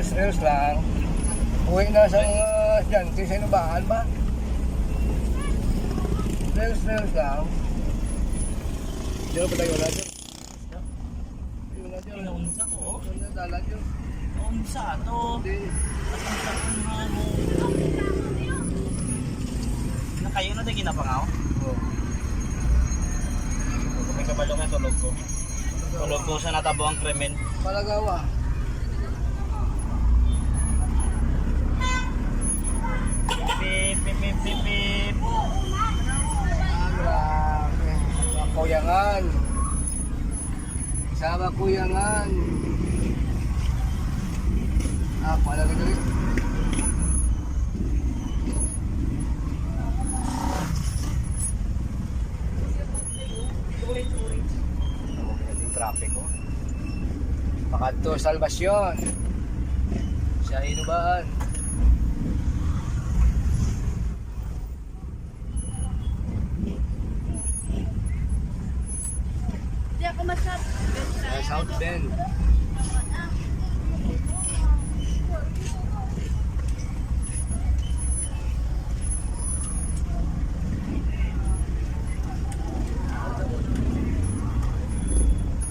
reels lang. Uwi na sa mga estudyante sa inubahan ba? Reels lang. Diyan pa tayo natin. Yun na dyan. Inaunsa ko. Yun na dalan yun. Unsa to. Hindi. Unsa mo. Na kayo na tayo ginapangaw? Oh. May kabalo nga tulog ko. Tulog ko sa natabo ang krimen. Palagawa. Pip, pip, pip, pip, pip. Grabe. Kuyangan. Sama kuyangan. Pala ka dali. Yung traffic ko. Pakadto Salvacion. Sa Inubahan. Hindi ako masat. Sa South Bend.